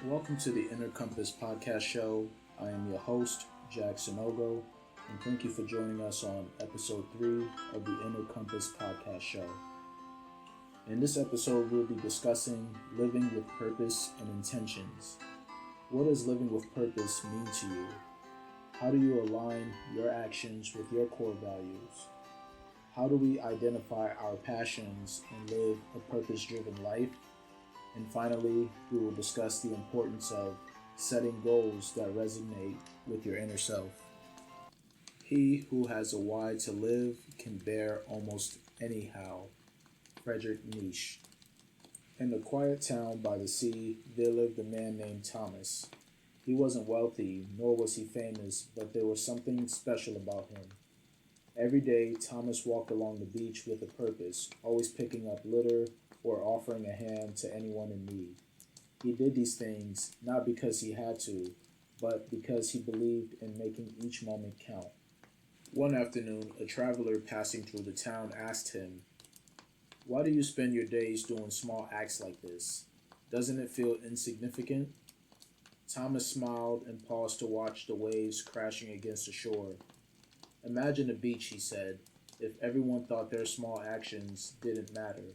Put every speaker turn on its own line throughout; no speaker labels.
Welcome to the Inner Compass podcast show. I am your host, Jackson Ogo, and thank you for joining us on episode 3 of the Inner Compass podcast show. In this episode, we'll be discussing living with purpose and intentions. What does living with purpose mean to you? How do you align your actions with your core values? How do we identify our passions and live a purpose-driven life? And finally, we will discuss the importance of setting goals that resonate with your inner self. He who has a why to live can bear almost anyhow. Friedrich Nietzsche. In a quiet town by the sea, there lived a man named Thomas. He wasn't wealthy, nor was he famous, but there was something special about him. Every day, Thomas walked along the beach with a purpose, always picking up litter or offering a hand to anyone in need. He did these things not because he had to, but because he believed in making each moment count. One afternoon, a traveler passing through the town asked him, "Why do you spend your days doing small acts like this? Doesn't it feel insignificant?" Thomas smiled and paused to watch the waves crashing against the shore. "Imagine a beach," he said, "if everyone thought their small actions didn't matter.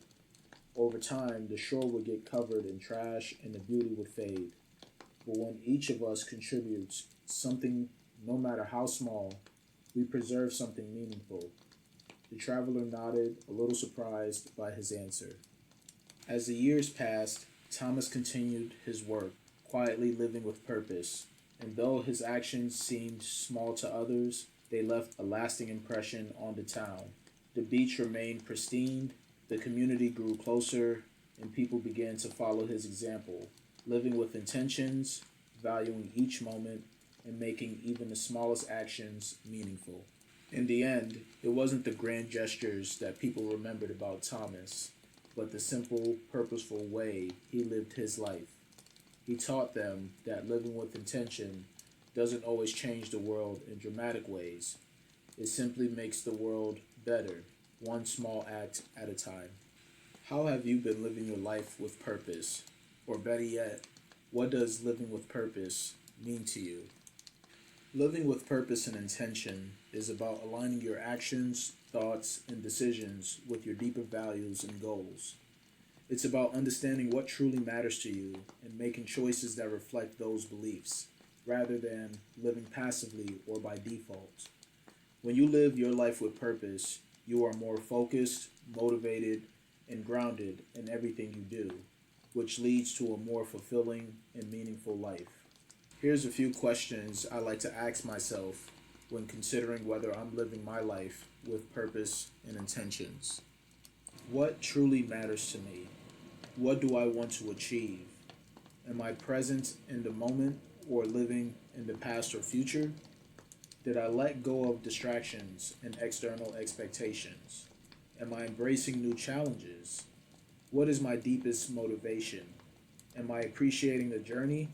Over time, the shore would get covered in trash and the beauty would fade. But when each of us contributes something, no matter how small, we preserve something meaningful." The traveler nodded, a little surprised by his answer. As the years passed, Thomas continued his work, quietly living with purpose. And though his actions seemed small to others, they left a lasting impression on the town. The beach remained pristine, the community grew closer, and people began to follow his example, living with intentions, valuing each moment, and making even the smallest actions meaningful. In the end, it wasn't the grand gestures that people remembered about Thomas, but the simple, purposeful way he lived his life. He taught them that living with intention doesn't always change the world in dramatic ways. It simply makes the world better, one small act at a time. How have you been living your life with purpose? Or better yet, what does living with purpose mean to you? Living with purpose and intention is about aligning your actions, thoughts, and decisions with your deeper values and goals. It's about understanding what truly matters to you and making choices that reflect those beliefs, rather than living passively or by default. When you live your life with purpose, you are more focused, motivated, and grounded in everything you do, which leads to a more fulfilling and meaningful life. Here's a few questions I like to ask myself when considering whether I'm living my life with purpose and intentions. What truly matters to me? What do I want to achieve? Am I present in the moment or living in the past or future? Did I let go of distractions and external expectations? Am I embracing new challenges? What is my deepest motivation? Am I appreciating the journey?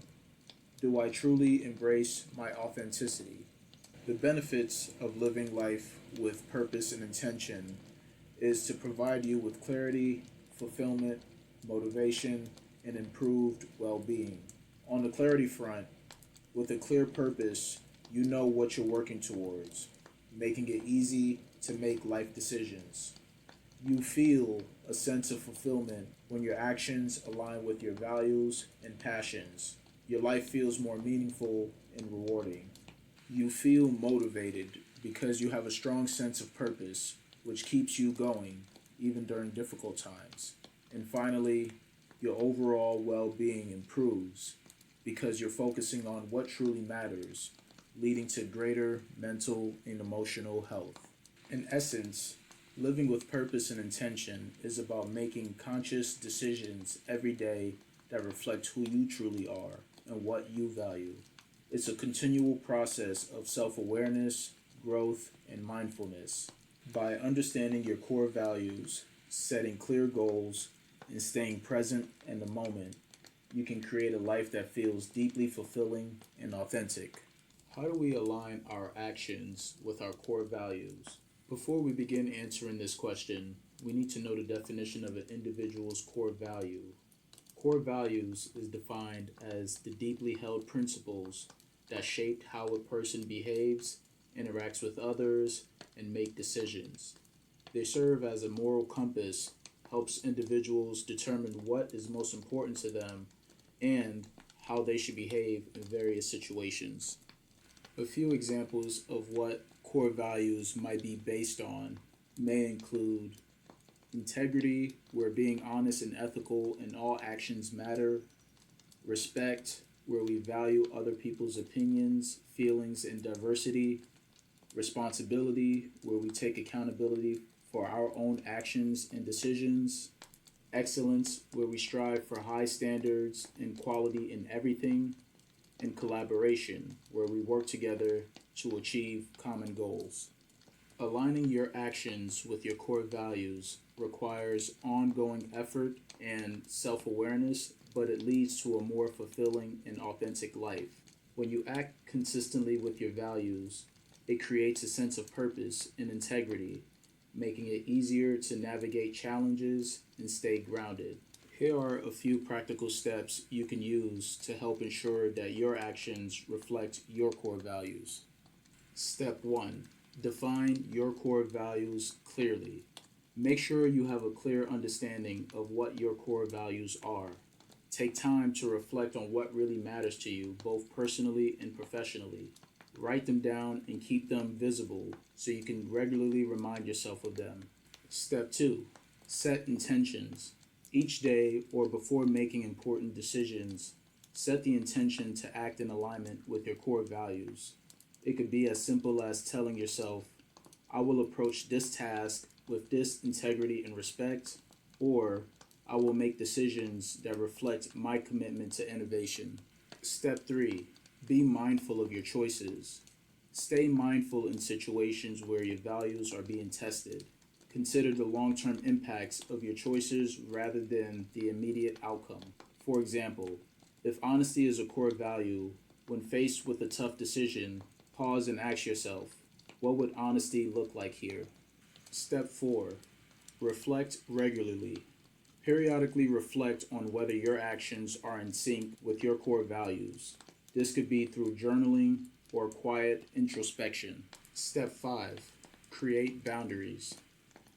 Do I truly embrace my authenticity? The benefits of living life with purpose and intention is to provide you with clarity, fulfillment, motivation, and improved well-being. On the clarity front, with a clear purpose, you know what you're working towards, making it easy to make life decisions. You feel a sense of fulfillment when your actions align with your values and passions. Your life feels more meaningful and rewarding. You feel motivated because you have a strong sense of purpose, which keeps you going even during difficult times. And finally, your overall well-being improves because you're focusing on what truly matters, leading to greater mental and emotional health. In essence, living with purpose and intention is about making conscious decisions every day that reflect who you truly are and what you value. It's a continual process of self-awareness, growth, and mindfulness. By understanding your core values, setting clear goals, and staying present in the moment, you can create a life that feels deeply fulfilling and authentic. How do we align our actions with our core values? Before we begin answering this question, we need to know the definition of an individual's core value. Core values is defined as the deeply held principles that shaped how a person behaves, interacts with others, and make decisions. They serve as a moral compass, helps individuals determine what is most important to them and how they should behave in various situations. A few examples of what core values might be based on may include integrity, where being honest and ethical in all actions matter; respect, where we value other people's opinions, feelings, and diversity; responsibility, where we take accountability for our own actions and decisions; excellence, where we strive for high standards and quality in everything; and collaboration, where we work together to achieve common goals. Aligning your actions with your core values requires ongoing effort and self awareness, but it leads to a more fulfilling and authentic life. When you act consistently with your values, it creates a sense of purpose and integrity, making it easier to navigate challenges and stay grounded. Here are a few practical steps you can use to help ensure that your actions reflect your core values. Step 1. Define your core values clearly. Make sure you have a clear understanding of what your core values are. Take time to reflect on what really matters to you, both personally and professionally. Write them down and keep them visible so you can regularly remind yourself of them. Step 2. Set intentions. Each day or before making important decisions, set the intention to act in alignment with your core values. It could be as simple as telling yourself, I will approach this task with this integrity and respect, or I will make decisions that reflect my commitment to innovation. Step 3. Be mindful of your choices. Stay mindful in situations where your values are being tested. Consider the long-term impacts of your choices rather than the immediate outcome. For example, if honesty is a core value, when faced with a tough decision, pause and ask yourself, what would honesty look like here? Step 4. Reflect regularly. Periodically reflect on whether your actions are in sync with your core values. This could be through journaling or quiet introspection. Step 5. Create boundaries.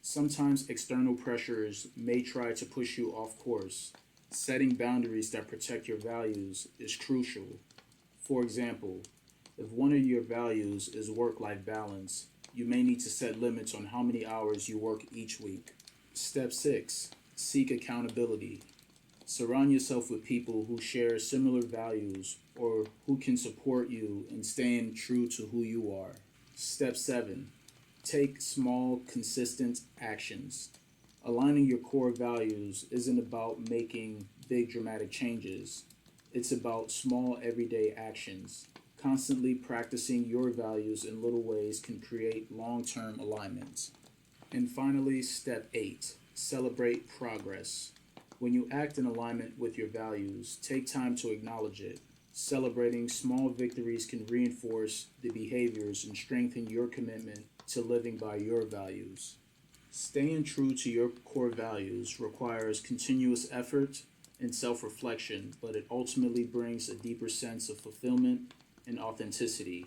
Sometimes external pressures may try to push you off course. Setting boundaries that protect your values is crucial. For example, if one of your values is work-life balance, you may need to set limits on how many hours you work each week. Step 6. Seek accountability. Surround yourself with people who share similar values or who can support you in staying true to who you are. Step 7. Take small, consistent actions. Aligning your core values isn't about making big dramatic changes. It's about small, everyday actions. Constantly practicing your values in little ways can create long-term alignment. And finally, step 8. Celebrate progress. When you act in alignment with your values, take time to acknowledge it. Celebrating small victories can reinforce the behaviors and strengthen your commitment to living by your values. Staying true to your core values requires continuous effort and self-reflection, but it ultimately brings a deeper sense of fulfillment and authenticity.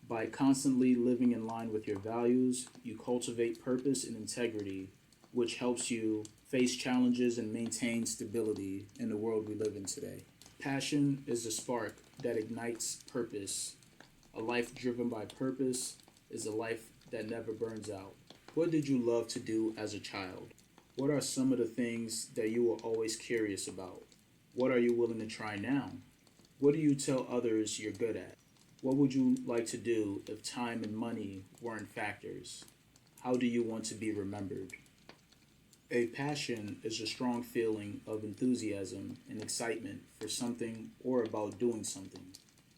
By constantly living in line with your values, you cultivate purpose and integrity, which helps you face challenges and maintain stability in the world we live in today. Passion is the spark that ignites purpose. A life driven by purpose is a life that never burns out. What did you love to do as a child? What are some of the things that you were always curious about? What are you willing to try now? What do you tell others you're good at? What would you like to do if time and money weren't factors? How do you want to be remembered? A passion is a strong feeling of enthusiasm and excitement for something or about doing something.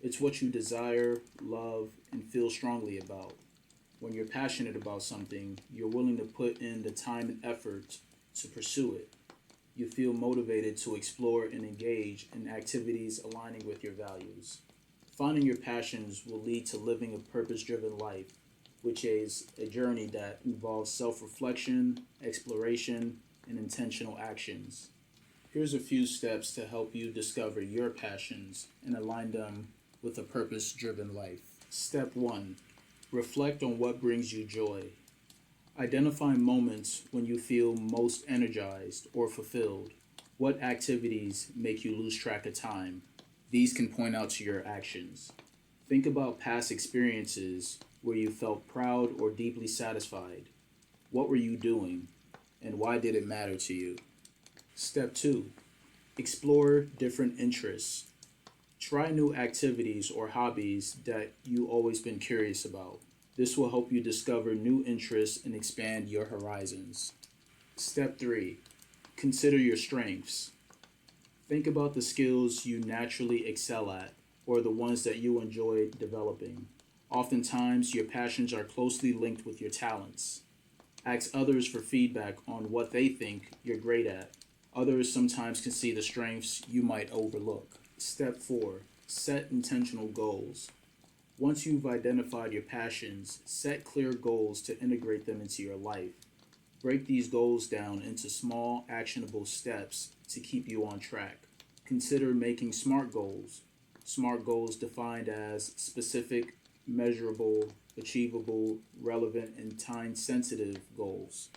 It's what you desire, love, and feel strongly about. When you're passionate about something, you're willing to put in the time and effort to pursue it. You feel motivated to explore and engage in activities aligning with your values. Finding your passions will lead to living a purpose-driven life, which is a journey that involves self-reflection, exploration, and intentional actions. Here's a few steps to help you discover your passions and align them with a purpose driven life. Step 1. Reflect on what brings you joy. Identify moments when you feel most energized or fulfilled. What activities make you lose track of time? These can point out to your actions. Think about past experiences where you felt proud or deeply satisfied. What were you doing, and why did it matter to you? Step 2. Explore different interests. Try new activities or hobbies that you've always been curious about. This will help you discover new interests and expand your horizons. Step 3. Consider your strengths. Think about the skills you naturally excel at or the ones that you enjoy developing. Oftentimes, your passions are closely linked with your talents. Ask others for feedback on what they think you're great at. Others sometimes can see the strengths you might overlook. Step 4. Set intentional goals. Once you've identified your passions, set clear goals to integrate them into your life. Break these goals down into small, actionable steps to keep you on track. Consider making SMART goals. SMART goals defined as specific, measurable, achievable, relevant, and time-sensitive goals.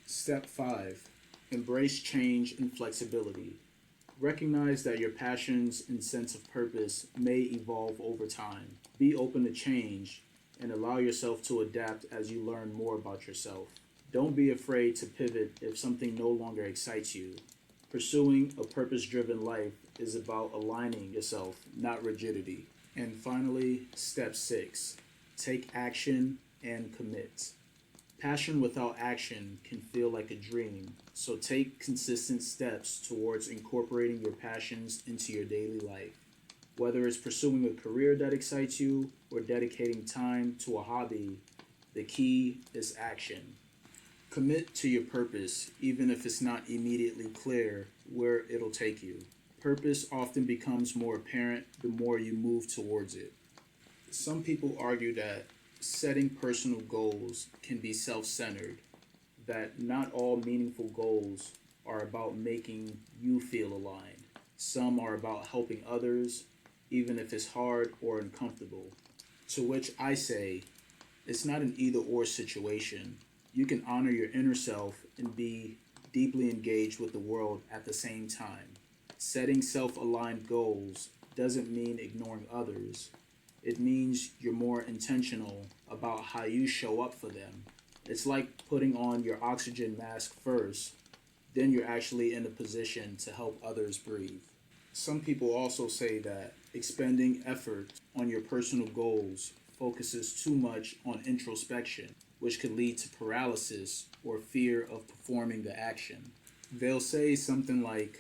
Step 5. Embrace change and flexibility. Recognize that your passions and sense of purpose may evolve over time. Be open to change and allow yourself to adapt as you learn more about yourself. Don't be afraid to pivot if something no longer excites you. Pursuing a purpose-driven life is about aligning yourself, not rigidity. And finally, step 6. Take action and commit. Passion without action can feel like a dream, so take consistent steps towards incorporating your passions into your daily life. Whether it's pursuing a career that excites you or dedicating time to a hobby, the key is action. Commit to your purpose, even if it's not immediately clear where it'll take you. Purpose often becomes more apparent the more you move towards it. Some people argue that setting personal goals can be self-centered, that not all meaningful goals are about making you feel aligned. Some are about helping others, even if it's hard or uncomfortable. To which I say, it's not an either-or situation. You can honor your inner self and be deeply engaged with the world at the same time. Setting self-aligned goals doesn't mean ignoring others. It means you're more intentional about how you show up for them. It's like putting on your oxygen mask first, then you're actually in a position to help others breathe. Some people also say that expending effort on your personal goals focuses too much on introspection, which could lead to paralysis or fear of performing the action. They'll say something like,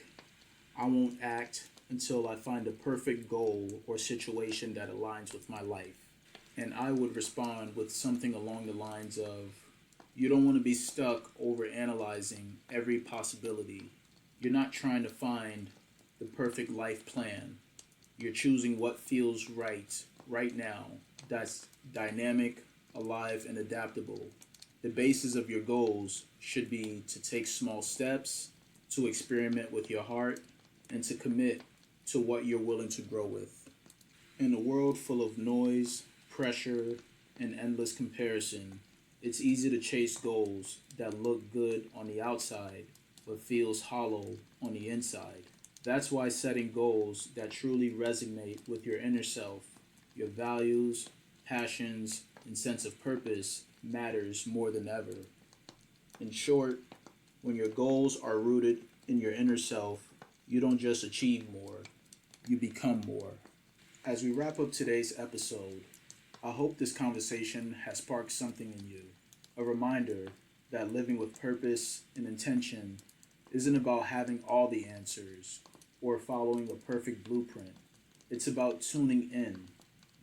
I won't act until I find a perfect goal or situation that aligns with my life. And I would respond with something along the lines of, you don't want to be stuck over analyzing every possibility. You're not trying to find the perfect life plan. You're choosing what feels right now, that's dynamic, alive, and adaptable. The basis of your goals should be to take small steps, to experiment with your heart, and to commit to what you're willing to grow with. In a world full of noise, pressure, and endless comparison, it's easy to chase goals that look good on the outside but feels hollow on the inside. That's why setting goals that truly resonate with your inner self, your values, passions, and sense of purpose matters more than ever. In short, when your goals are rooted in your inner self, you don't just achieve more, you become more. As we wrap up today's episode, I hope this conversation has sparked something in you. A reminder that living with purpose and intention isn't about having all the answers or following a perfect blueprint. It's about tuning in,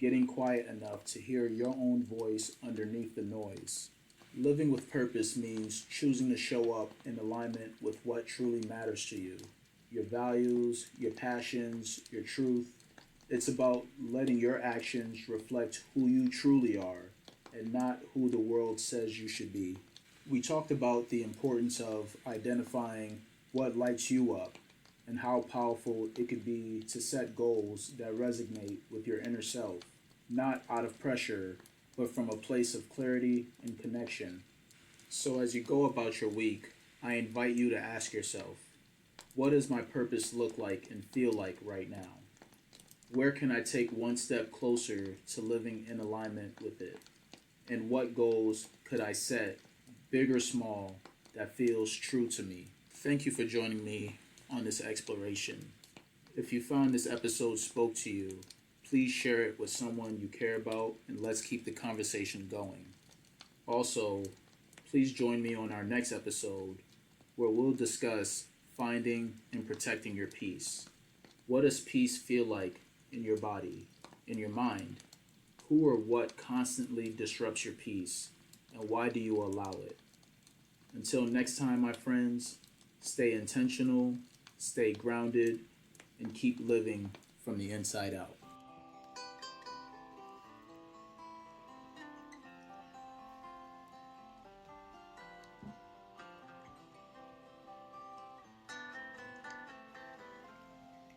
getting quiet enough to hear your own voice underneath the noise. Living with purpose means choosing to show up in alignment with what truly matters to you. Your values, your passions, your truth. It's about letting your actions reflect who you truly are and not who the world says you should be. We talked about the importance of identifying what lights you up, and how powerful it could be to set goals that resonate with your inner self, not out of pressure, but from a place of clarity and connection. So, as you go about your week, I invite you to ask yourself, what does my purpose look like and feel like right now? Where can I take one step closer to living in alignment with it? And what goals could I set, big or small, that feels true to me? Thank you for joining me on this exploration. If you found this episode spoke to you, please share it with someone you care about and let's keep the conversation going. Also, please join me on our next episode where we'll discuss finding and protecting your peace. What does peace feel like in your body, in your mind? Who or what constantly disrupts your peace, and why do you allow it? Until next time, my friends, stay intentional, stay grounded, and keep living from the inside out.